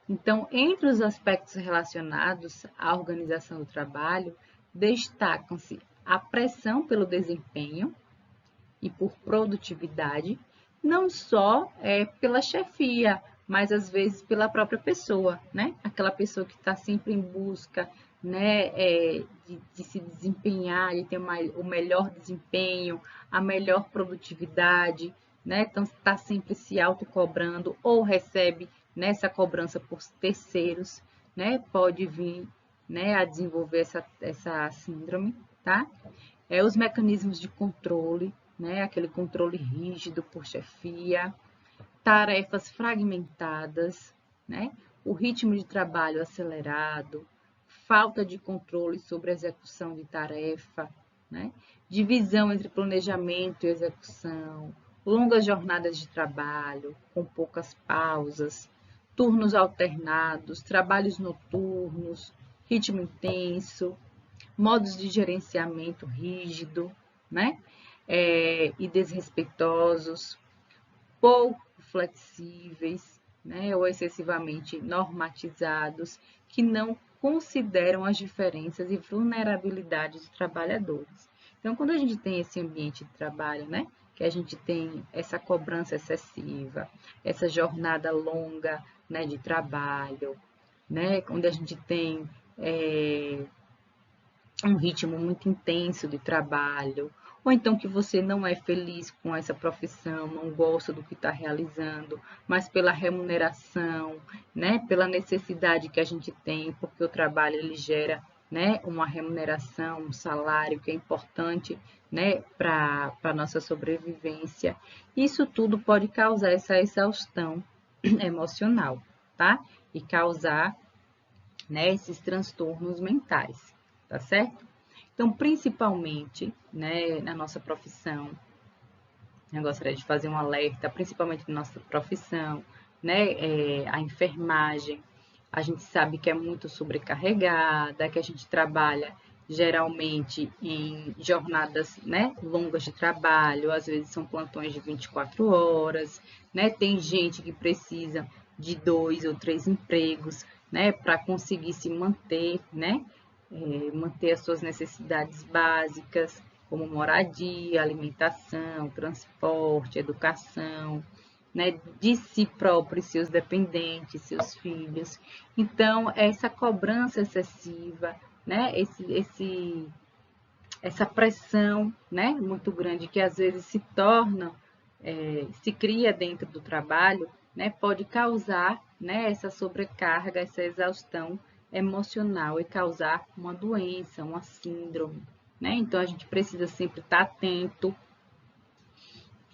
Então, entre os aspectos relacionados à organização do trabalho, destacam-se a pressão pelo desempenho e por produtividade, não só pela chefia, mas às vezes pela própria pessoa, né? Aquela pessoa que está sempre em busca, né, de se desempenhar, de ter o melhor desempenho, a melhor produtividade, né? Então está sempre se autocobrando ou recebe nessa cobrança por terceiros, né? Pode vir, né, a desenvolver essa síndrome, tá? Os mecanismos de controle, né? Aquele controle rígido por chefia, tarefas fragmentadas, né? O ritmo de trabalho acelerado, falta de controle sobre a execução de tarefa, né? Divisão entre planejamento e execução, longas jornadas de trabalho, com poucas pausas, turnos alternados, trabalhos noturnos, ritmo intenso, modos de gerenciamento rígido, né? E desrespeitosos, pouco flexíveis, né? Ou excessivamente normatizados, que não consideram as diferenças e vulnerabilidades dos trabalhadores. Então, quando a gente tem esse ambiente de trabalho, né? Que a gente tem essa cobrança excessiva, essa jornada longa, né, de trabalho, né? Onde a gente tem um ritmo muito intenso de trabalho, ou então que você não é feliz com essa profissão, não gosta do que está realizando, mas pela remuneração, né, pela necessidade que a gente tem, porque o trabalho ele gera, né, uma remuneração, um salário que é importante, né, para a nossa sobrevivência. Isso tudo pode causar essa exaustão emocional, tá? E causar, né, esses transtornos mentais, tá certo? Então, principalmente, né, na nossa profissão, eu gostaria de fazer um alerta, principalmente na nossa profissão, né, a enfermagem, a gente sabe que é muito sobrecarregada, que a gente trabalha geralmente em jornadas, né, longas de trabalho, às vezes são plantões de 24 horas, né, tem gente que precisa de 2 ou 3 empregos, né, para conseguir se manter, né, manter as suas necessidades básicas, como moradia, alimentação, transporte, educação, né, de si próprio, seus dependentes, seus filhos. Então, essa cobrança excessiva, né, essa pressão, né, muito grande que às vezes se cria dentro do trabalho, né, pode causar, né, essa sobrecarga, essa exaustão emocional e causar uma doença, uma síndrome, né? Então a gente precisa sempre estar atento,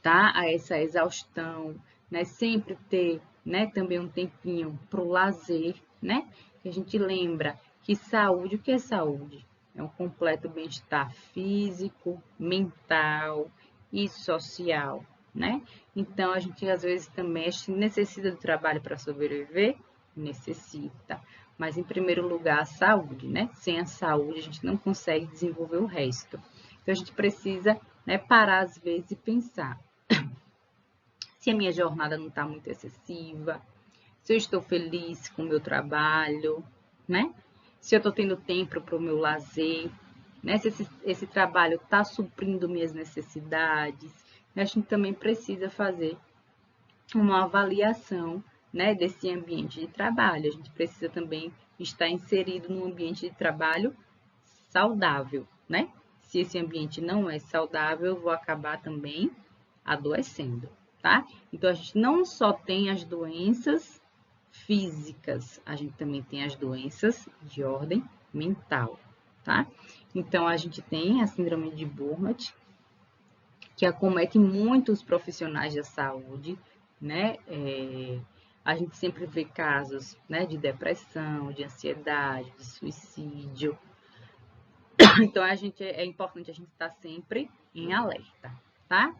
tá, a essa exaustão, né? Sempre ter, né, também um tempinho para o lazer, né? Que a gente lembra que saúde, o que é saúde? É um completo bem-estar físico, mental e social, né? Então a gente às vezes também necessita do trabalho para sobreviver, necessita. Mas em primeiro lugar a saúde, né? Sem a saúde a gente não consegue desenvolver o resto. Então a gente precisa, né, parar às vezes e pensar se a minha jornada não está muito excessiva, se eu estou feliz com o meu trabalho, né? Se eu estou tendo tempo para o meu lazer, né? Se esse trabalho está suprindo minhas necessidades, a gente também precisa fazer uma avaliação, né, desse ambiente de trabalho. A gente precisa também estar inserido num ambiente de trabalho saudável, né? Se esse ambiente não é saudável, eu vou acabar também adoecendo, tá? Então, a gente não só tem as doenças físicas, a gente também tem as doenças de ordem mental, tá? Então, a gente tem a síndrome de Burnout, que acomete muitos profissionais da saúde, né? A gente sempre vê casos, né, de depressão, de ansiedade, de suicídio. Então, é importante a gente estar sempre em alerta, tá?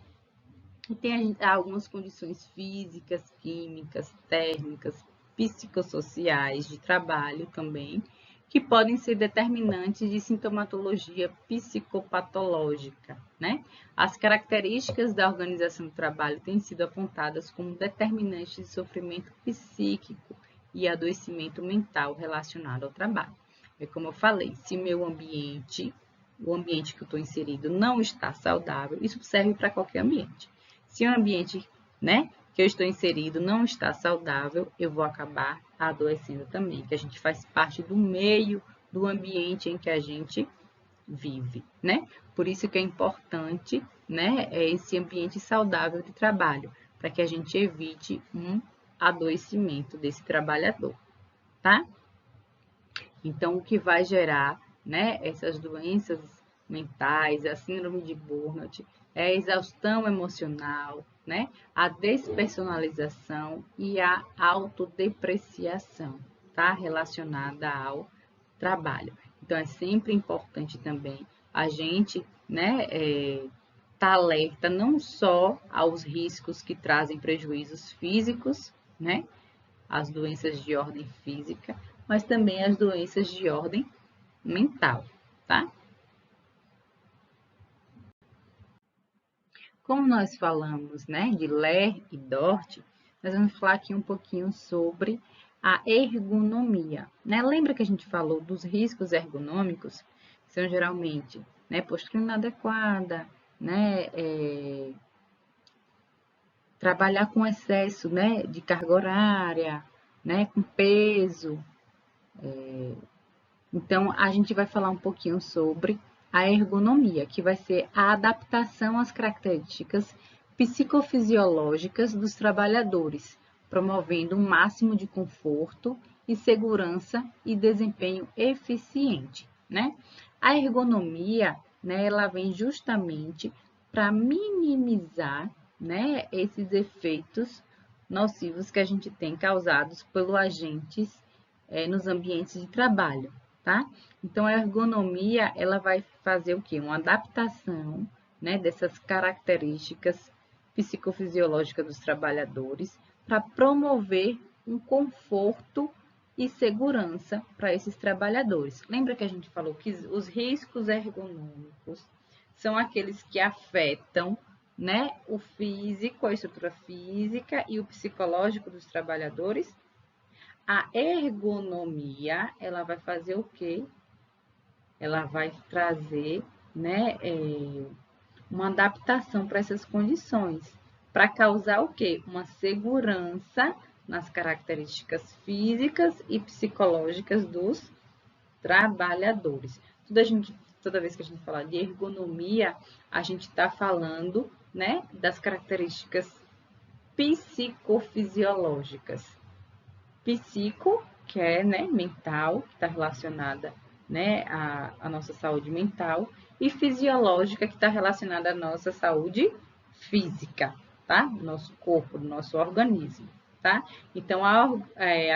E tem algumas condições físicas, químicas, térmicas, psicossociais de trabalho também, que podem ser determinantes de sintomatologia psicopatológica, né? As características da organização do trabalho têm sido apontadas como determinantes de sofrimento psíquico e adoecimento mental relacionado ao trabalho. É como eu falei, se o ambiente que eu estou inserido não está saudável, isso serve para qualquer ambiente. Se o ambiente, né, que eu estou inserido não está saudável, eu vou acabar adoecendo também, que a gente faz parte do meio, do ambiente em que a gente vive, né? Por isso que é importante, né, esse ambiente saudável de trabalho, para que a gente evite um adoecimento desse trabalhador, tá? Então, o que vai gerar, né, essas doenças mentais, a síndrome de Burnout, é a exaustão emocional, né, a despersonalização e a autodepreciação, tá, relacionada ao trabalho. Então, é sempre importante também a gente, né, tá alerta não só aos riscos que trazem prejuízos físicos, né, as doenças de ordem física, mas também as doenças de ordem mental, tá? Como nós falamos, né, de Ler e Dort, nós vamos falar aqui um pouquinho sobre a ergonomia, né? Lembra que a gente falou dos riscos ergonômicos? São geralmente, né, postura inadequada, né, trabalhar com excesso, né, de carga horária, né, com peso. Então, a gente vai falar um pouquinho sobre a ergonomia, que vai ser a adaptação às características psicofisiológicas dos trabalhadores, promovendo um máximo de conforto e segurança e desempenho eficiente, né? A ergonomia, né, ela vem justamente para minimizar, né, esses efeitos nocivos que a gente tem causados pelos agentes nos ambientes de trabalho, tá? Então, a ergonomia, ela vai fazer o quê? Uma adaptação, né, dessas características psicofisiológicas dos trabalhadores para promover um conforto e segurança para esses trabalhadores. Lembra que a gente falou que os riscos ergonômicos são aqueles que afetam, né, o físico, a estrutura física e o psicológico dos trabalhadores? A ergonomia, ela vai fazer o quê? Ela vai trazer, né, uma adaptação para essas condições, para causar o quê? Uma segurança nas características físicas e psicológicas dos trabalhadores. Toda vez que a gente fala de ergonomia, a gente está falando, né, das características psicofisiológicas. Psico, que é, né, mental, que está relacionada, né, à nossa saúde mental, e fisiológica, que está relacionada à nossa saúde física, tá? Do nosso corpo, do nosso organismo, tá? Então, a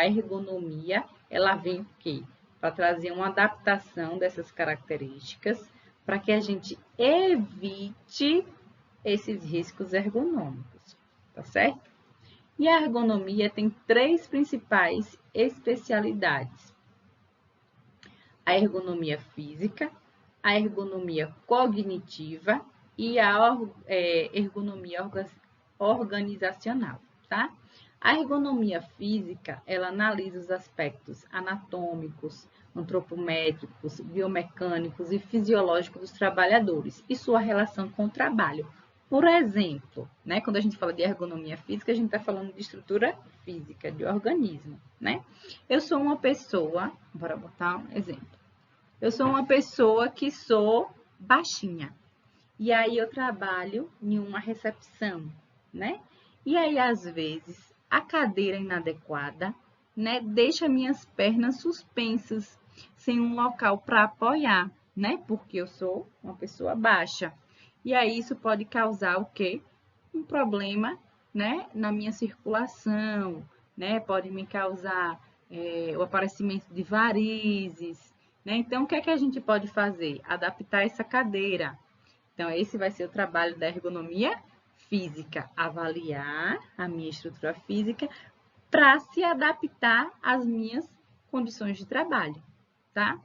ergonomia, ela vem o quê? Para trazer uma adaptação dessas características, para que a gente evite esses riscos ergonômicos, tá certo? E a ergonomia tem 3 principais especialidades: a ergonomia física, a ergonomia cognitiva e a ergonomia organizacional, tá? A ergonomia física, ela analisa os aspectos anatômicos, antropométricos, biomecânicos e fisiológicos dos trabalhadores e sua relação com o trabalho. Por exemplo, né, quando a gente fala de ergonomia física, a gente está falando de estrutura física, de organismo, né? Eu sou uma pessoa, bora botar um exemplo. Eu sou uma pessoa que sou baixinha. E aí eu trabalho em uma recepção, né? E aí, às vezes, a cadeira inadequada, né, deixa minhas pernas suspensas, sem um local para apoiar, né? Porque eu sou uma pessoa baixa. E aí isso pode causar o quê? Um problema, né, na minha circulação, né? Pode me causar o aparecimento de varizes, né? Então, o que é que a gente pode fazer? Adaptar essa cadeira. Então, esse vai ser o trabalho da ergonomia física, avaliar a minha estrutura física para se adaptar às minhas condições de trabalho, tá?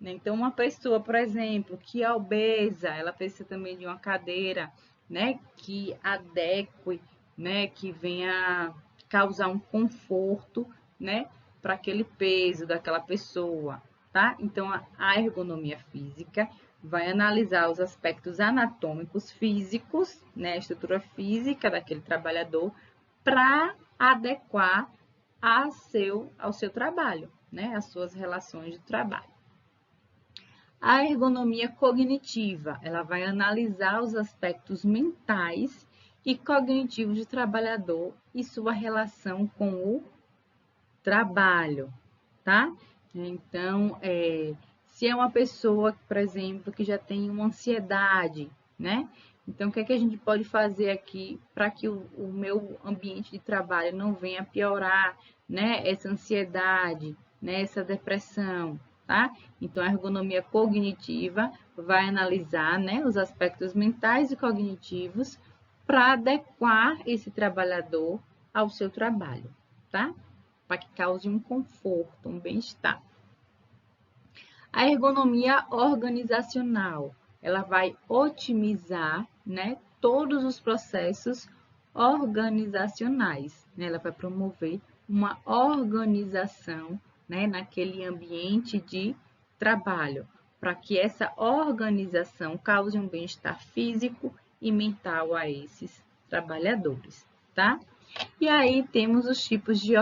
Então, uma pessoa, por exemplo, que é obesa, ela precisa também de uma cadeira, né, que adeque, né, que venha causar um conforto, né, para aquele peso daquela pessoa, tá? Então, a ergonomia física vai analisar os aspectos anatômicos físicos, né, a estrutura física daquele trabalhador, para adequar ao seu trabalho, né, às suas relações de trabalho. A ergonomia cognitiva, ela vai analisar os aspectos mentais e cognitivos do trabalhador e sua relação com o trabalho, tá? Então, se é uma pessoa, por exemplo, que já tem uma ansiedade, né? Então, o que é que a gente pode fazer aqui para que o meu ambiente de trabalho não venha piorar, né? Essa ansiedade, né? Essa depressão, tá? Então, a ergonomia cognitiva vai analisar, né, os aspectos mentais e cognitivos para adequar esse trabalhador ao seu trabalho, tá? Para que cause um conforto, um bem-estar. A ergonomia organizacional, ela vai otimizar, né, todos os processos organizacionais, né? Ela vai promover uma organização, né, naquele ambiente de trabalho, para que essa organização cause um bem-estar físico e mental a esses trabalhadores, tá? E aí temos os tipos de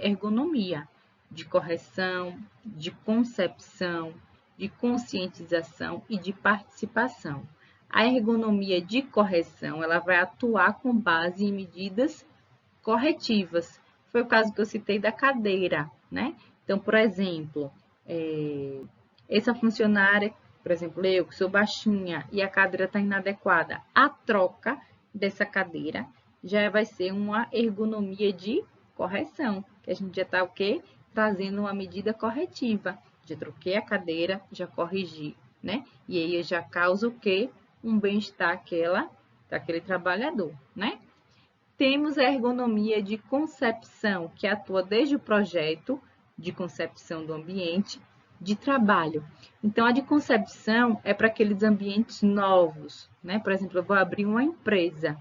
ergonomia, de correção, de concepção, de conscientização e de participação. A ergonomia de correção, ela vai atuar com base em medidas corretivas. Foi o caso que eu citei da cadeira, né? Então, por exemplo, essa funcionária, por exemplo, eu que sou baixinha e a cadeira está inadequada, a troca dessa cadeira já vai ser uma ergonomia de correção, que a gente já está o quê? Trazendo uma medida corretiva. Já troquei a cadeira, já corrigi, né? E aí já causa o quê? Um bem-estar daquele trabalhador, né? Temos a ergonomia de concepção, que atua desde o projeto de concepção do ambiente de trabalho. Então, a de concepção é para aqueles ambientes novos, né? Por exemplo, eu vou abrir uma empresa,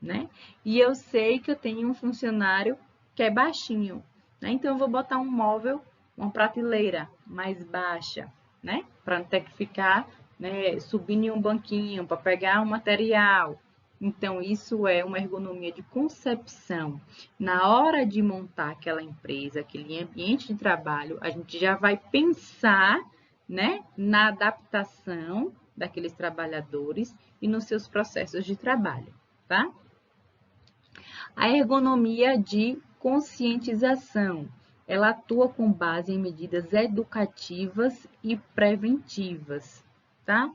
né? E eu sei que eu tenho um funcionário que é baixinho, né? Então, eu vou botar um móvel, uma prateleira mais baixa, né? Para não ter que ficar, né, subindo em um banquinho para pegar um material. Então, isso é uma ergonomia de concepção. Na hora de montar aquela empresa, aquele ambiente de trabalho, a gente já vai pensar, né, na adaptação daqueles trabalhadores e nos seus processos de trabalho, tá? A ergonomia de conscientização, ela atua com base em medidas educativas e preventivas, tá?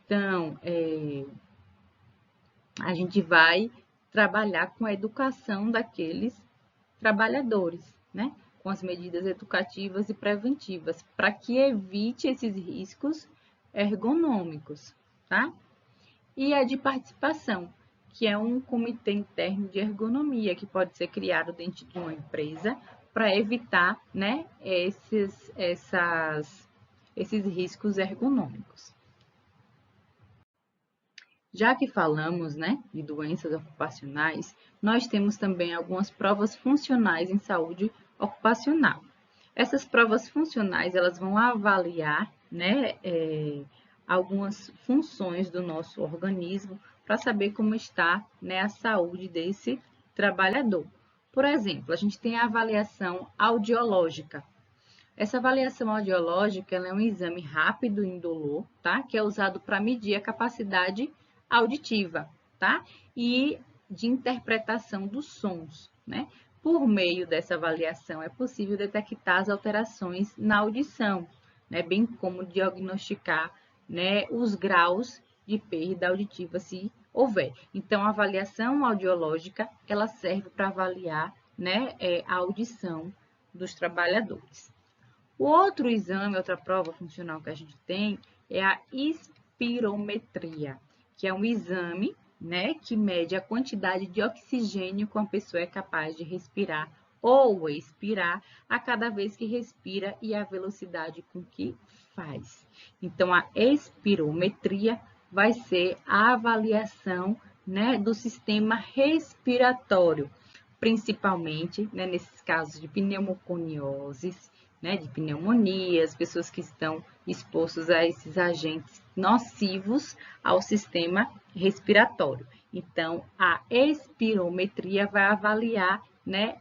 Então, a gente vai trabalhar com a educação daqueles trabalhadores, né? Com as medidas educativas e preventivas, para que evite esses riscos ergonômicos, tá? E a de participação, que é um comitê interno de ergonomia que pode ser criado dentro de uma empresa para evitar, né, esses riscos ergonômicos. Já que falamos, né, de doenças ocupacionais, nós temos também algumas provas funcionais em saúde ocupacional. Essas provas funcionais, elas vão avaliar, né, algumas funções do nosso organismo para saber como está, né, a saúde desse trabalhador. Por exemplo, a gente tem a avaliação audiológica. Essa avaliação audiológica ela é um exame rápido e indolor, tá? Que é usado para medir a capacidade auditiva, tá? E de interpretação dos sons, né? Por meio dessa avaliação é possível detectar as alterações na audição, né? Bem como diagnosticar, né, os graus de perda auditiva se houver. Então, a avaliação audiológica ela serve para avaliar, né, a audição dos trabalhadores. O outro exame, outra prova funcional que a gente tem é a espirometria, que é um exame, né, que mede a quantidade de oxigênio que uma pessoa é capaz de respirar ou expirar a cada vez que respira e a velocidade com que faz. Então, a espirometria vai ser a avaliação, né, do sistema respiratório, principalmente, né, nesses casos de pneumoconioses, né, de pneumonias, pessoas que estão expostas a esses agentes nocivos ao sistema respiratório. Então, a espirometria vai avaliar, né,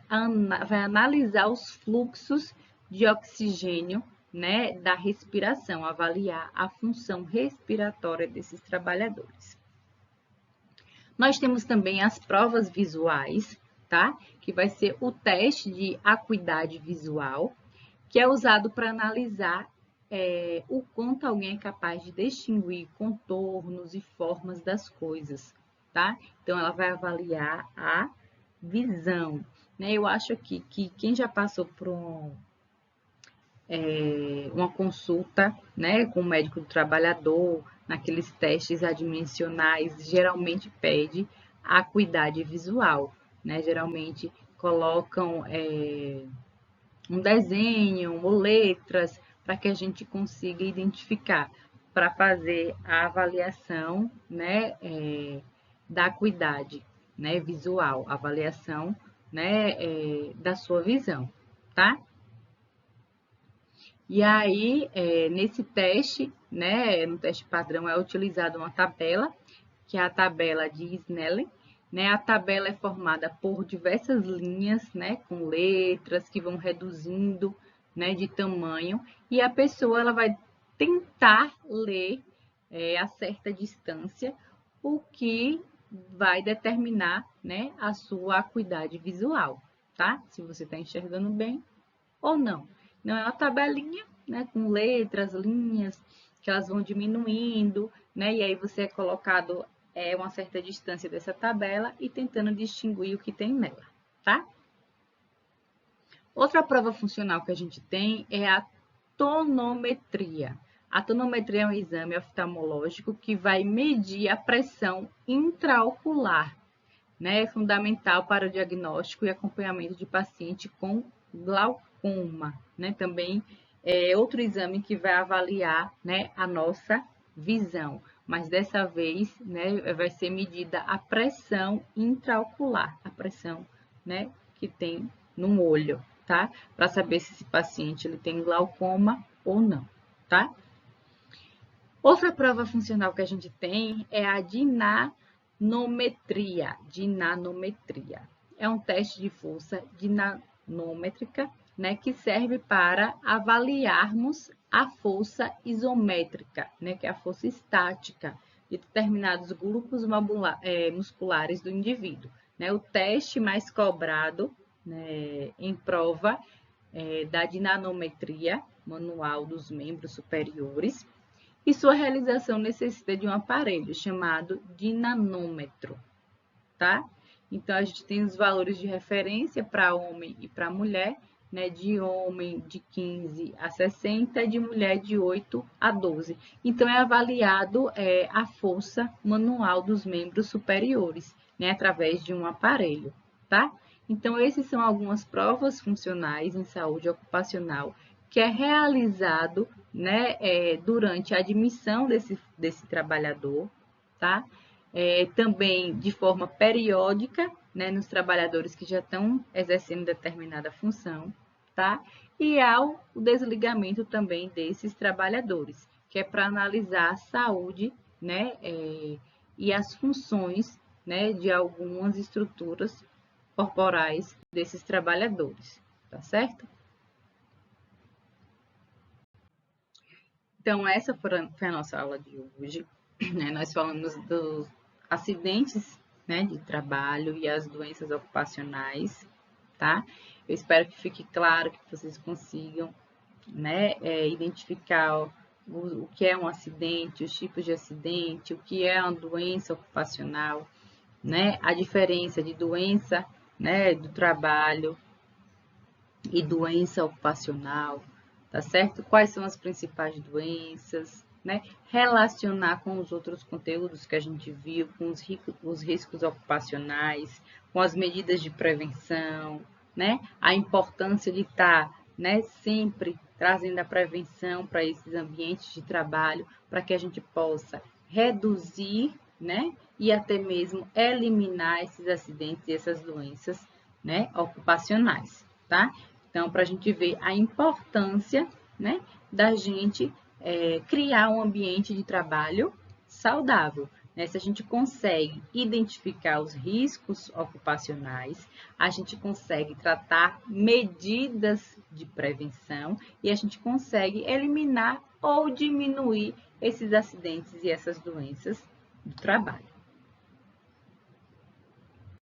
vai analisar os fluxos de oxigênio, né, da respiração, avaliar a função respiratória desses trabalhadores. Nós temos também as provas visuais, tá? Que vai ser o teste de acuidade visual, que é usado para analisar o quanto alguém é capaz de distinguir contornos e formas das coisas, tá? Então, ela vai avaliar a visão, né? Eu acho aqui que quem já passou por uma consulta, né, com o médico do trabalhador, naqueles testes adimensionais, geralmente pede a acuidade visual, né? Geralmente colocam um desenho ou letras para que a gente consiga identificar, para fazer a avaliação, né, da acuidade, né, visual, avaliação, né, da sua visão, tá? E aí, nesse teste, né, no teste padrão é utilizada uma tabela, que é a tabela de Snellen, né? A tabela é formada por diversas linhas, né, com letras que vão reduzindo, né, de tamanho, e a pessoa ela vai tentar ler a certa distância, o que vai determinar, né, a sua acuidade visual, tá? Se você está enxergando bem ou não. Não é uma tabelinha, né, com letras, linhas, que elas vão diminuindo, né, e aí você é colocado uma certa distância dessa tabela e tentando distinguir o que tem nela, tá? Outra prova funcional que a gente tem é a tonometria. A tonometria é um exame oftalmológico que vai medir a pressão intraocular, né? É fundamental para o diagnóstico e acompanhamento de paciente com glaucoma, né? Também é outro exame que vai avaliar, né, a nossa visão, mas dessa vez, né, vai ser medida a pressão intraocular, a pressão, né, que tem no olho, tá? Para saber se esse paciente ele tem glaucoma ou não, tá? Outra prova funcional que a gente tem é a dinanometria. Dinanometria. É um teste de força dinamômetrica, né, que serve para avaliarmos a força isométrica, né, que é a força estática de determinados grupos musculares do indivíduo. Né? O teste mais cobrado, né, em prova da dinanometria manual dos membros superiores, e sua realização necessita de um aparelho chamado dinanômetro, tá? Então, a gente tem os valores de referência para homem e para mulher, né? De homem de 15 a 60 e de mulher de 8 a 12. Então, é avaliado a força manual dos membros superiores, né? Através de um aparelho, tá? Então, essas são algumas provas funcionais em saúde ocupacional que é realizado, né, durante a admissão desse trabalhador, tá? também de forma periódica, né, nos trabalhadores que já estão exercendo determinada função, tá? E ao desligamento também desses trabalhadores, que é para analisar a saúde, né, e as funções, né, de algumas estruturas corporais desses trabalhadores, tá certo? Então, essa foi a nossa aula de hoje. Né? Nós falamos dos acidentes, né, de trabalho e as doenças ocupacionais, tá? Eu espero que fique claro, que vocês consigam, né, identificar o que é um acidente, os tipos de acidente, o que é uma doença ocupacional, né? A diferença de doença, né, do trabalho e doença ocupacional, tá certo? Quais são as principais doenças, né? Relacionar com os outros conteúdos que a gente viu, com os riscos ocupacionais, com as medidas de prevenção, né? A importância de estar, né, sempre trazendo a prevenção para esses ambientes de trabalho, para que a gente possa reduzir, né, e até mesmo eliminar esses acidentes e essas doenças, né, ocupacionais, tá? Então, para a gente ver a importância, né, da gente criar um ambiente de trabalho saudável. Né? Se a gente consegue identificar os riscos ocupacionais, a gente consegue tratar medidas de prevenção e a gente consegue eliminar ou diminuir esses acidentes e essas doenças do trabalho.